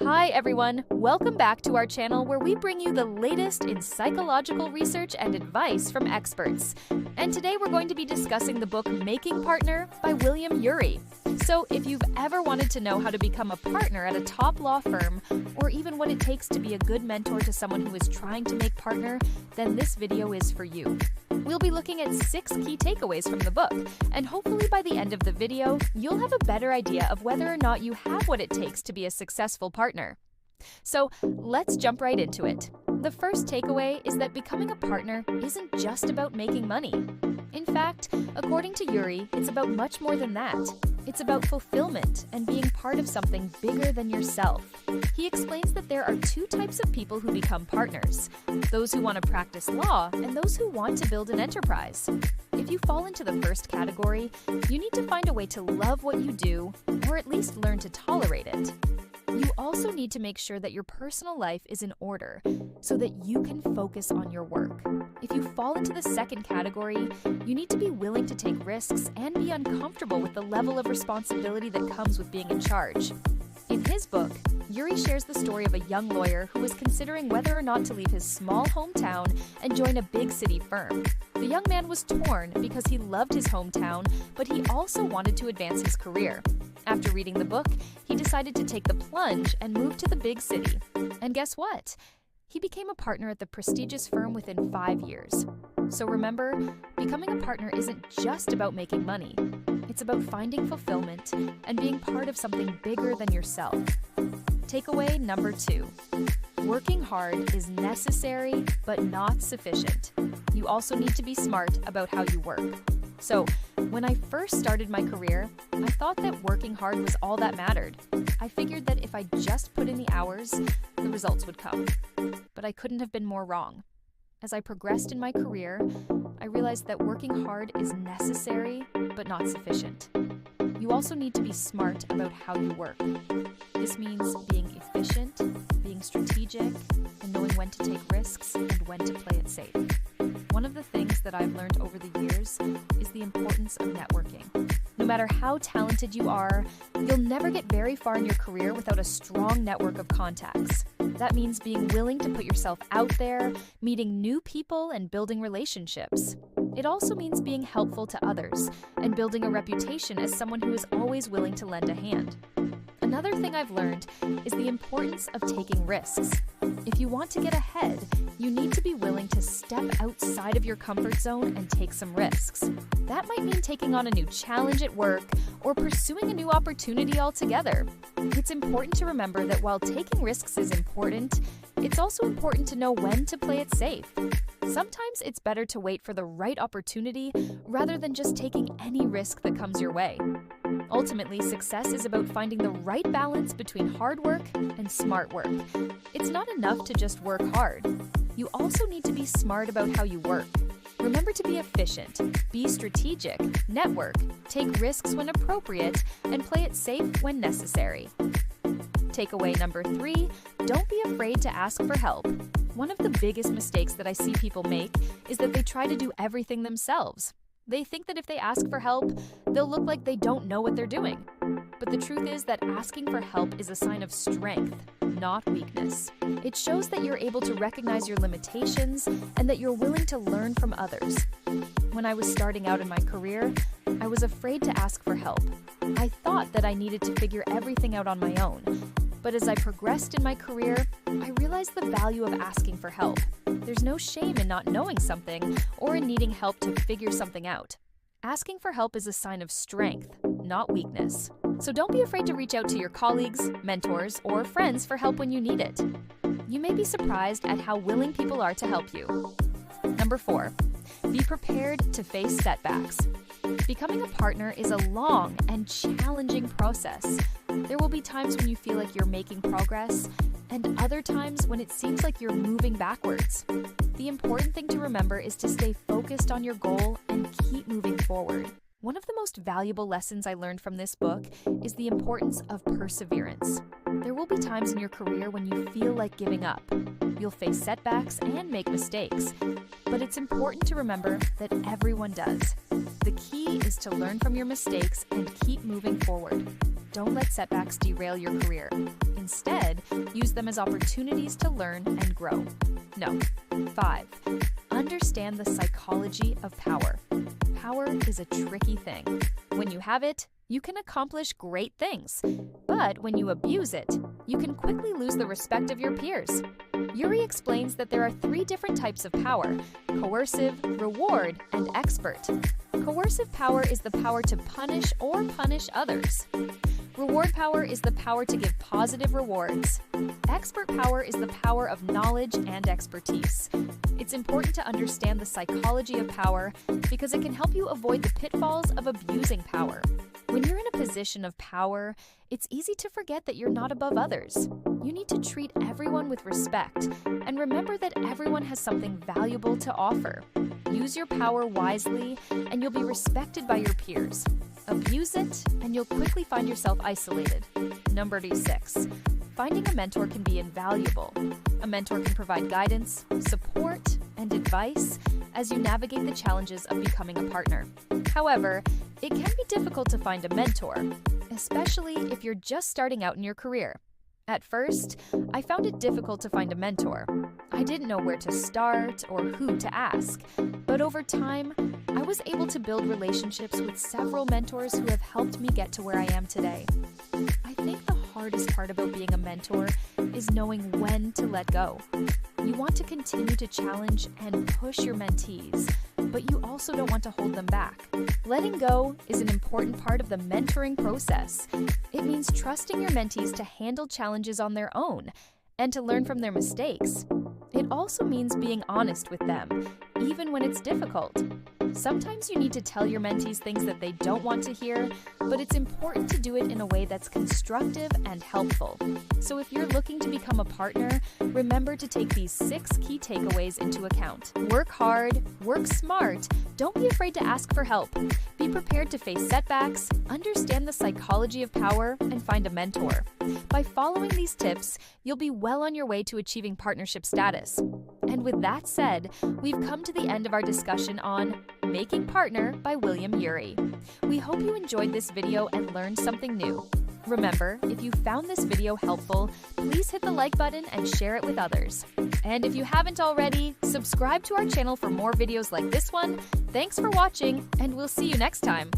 Hi everyone, welcome back to our channel where we bring you the latest in psychological research and advice from experts. And today we're going to be discussing the book Making Partner by William Ury. So if you've ever wanted to know how to become a partner at a top law firm, or even what it takes to be a good mentor to someone who is trying to make partner, then this video is for you. We'll be looking at 6 key takeaways from the book, and hopefully by the end of the video, you'll have a better idea of whether or not you have what it takes to be a successful partner. So let's jump right into it. The first takeaway is that becoming a partner isn't just about making money. In fact, according to Ury, it's about much more than that. It's about fulfillment and being part of something bigger than yourself. He explains that there are 2 types of people who become partners: those who want to practice law and those who want to build an enterprise. If you fall into the first category, you need to find a way to love what you do, or at least learn to tolerate it. You also need to make sure that your personal life is in order so that you can focus on your work. If you fall into the second category, you need to be willing to take risks and be uncomfortable with the level of responsibility that comes with being in charge. In his book, Ury shares the story of a young lawyer who was considering whether or not to leave his small hometown and join a big city firm. The young man was torn because he loved his hometown, but he also wanted to advance his career. After reading the book, he decided to take the plunge and move to the big city. And guess what? He became a partner at the prestigious firm within 5 years. So remember, becoming a partner isn't just about making money. It's about finding fulfillment and being part of something bigger than yourself. Takeaway number 2. Working hard is necessary, but not sufficient. You also need to be smart about how you work. So, when I first started my career, I thought that working hard was all that mattered. I figured that if I just put in the hours, the results would come. But I couldn't have been more wrong. As I progressed in my career, I realized that working hard is necessary, but not sufficient. You also need to be smart about how you work. This means being efficient, being strategic, and knowing when to take risks and when to play it safe. One of the things that I've learned over the years is the importance of networking. No matter how talented you are, you'll never get very far in your career without a strong network of contacts. That means being willing to put yourself out there, meeting new people, and building relationships. It also means being helpful to others and building a reputation as someone who is always willing to lend a hand. Another thing I've learned is the importance of taking risks. If you want to get ahead, you need to be willing to step outside of your comfort zone and take some risks. That might mean taking on a new challenge at work or pursuing a new opportunity altogether. It's important to remember that while taking risks is important, it's also important to know when to play it safe. Sometimes it's better to wait for the right opportunity rather than just taking any risk that comes your way. Ultimately, success is about finding the right balance between hard work and smart work. It's not enough to just work hard. You also need to be smart about how you work. Remember to be efficient, be strategic, network, take risks when appropriate, and play it safe when necessary. Takeaway number 3, don't be afraid to ask for help. One of the biggest mistakes that I see people make is that they try to do everything themselves. They think that if they ask for help, they'll look like they don't know what they're doing. But the truth is that asking for help is a sign of strength, not weakness. It shows that you're able to recognize your limitations and that you're willing to learn from others. When I was starting out in my career, I was afraid to ask for help. I thought that I needed to figure everything out on my own. But as I progressed in my career, I realized the value of asking for help. There's no shame in not knowing something or in needing help to figure something out. Asking for help is a sign of strength, not weakness. So don't be afraid to reach out to your colleagues, mentors, or friends for help when you need it. You may be surprised at how willing people are to help you. Number 4, be prepared to face setbacks. Becoming a partner is a long and challenging process. There will be times when you feel like you're making progress, and other times when it seems like you're moving backwards. The important thing to remember is to stay focused on your goal and keep moving forward. One of the most valuable lessons I learned from this book is the importance of perseverance. There will be times in your career when you feel like giving up. You'll face setbacks and make mistakes, but it's important to remember that everyone does. The key is to learn from your mistakes and keep moving forward. Don't let setbacks derail your career. Instead, Use them as opportunities to learn and grow. No. 5. Understand the psychology of power. Power is a tricky thing. When you have it, you can accomplish great things. But when you abuse it, you can quickly lose the respect of your peers. Urey explains that there are 3 different types of power: coercive, reward, and expert. Coercive power is the power to punish or punish others. Reward power is the power to give positive rewards. Expert power is the power of knowledge and expertise. It's important to understand the psychology of power because it can help you avoid the pitfalls of abusing power. When you're in a position of power, it's easy to forget that you're not above others. You need to treat everyone with respect and remember that everyone has something valuable to offer. Use your power wisely and you'll be respected by your peers. Abuse it and you'll quickly find yourself isolated. Number 6. Finding a mentor can be invaluable. A mentor can provide guidance, support, and advice as you navigate the challenges of becoming a partner. However, it can be difficult to find a mentor, especially if you're just starting out in your career. At first, I found it difficult to find a mentor. I didn't know where to start or who to ask, but over time, I was able to build relationships with several mentors who have helped me get to where I am today. I think the hardest part about being a mentor is knowing when to let go. You want to continue to challenge and push your mentees, but you also don't want to hold them back. Letting go is an important part of the mentoring process. It means trusting your mentees to handle challenges on their own and to learn from their mistakes. It also means being honest with them, even when it's difficult. Sometimes you need to tell your mentees things that they don't want to hear, but it's important to do it in a way that's constructive and helpful. So if you're looking to become a partner, remember to take these 6 key takeaways into account. Work hard, work smart, don't be afraid to ask for help. Be prepared to face setbacks, understand the psychology of power, and find a mentor. By following these tips, you'll be well on your way to achieving partnership status. And with that said, we've come to the end of our discussion on Making Partner by William Ury. We hope you enjoyed this video and learned something new. Remember, if you found this video helpful, please hit the like button and share it with others. And if you haven't already, subscribe to our channel for more videos like this one. Thanks for watching, and we'll see you next time.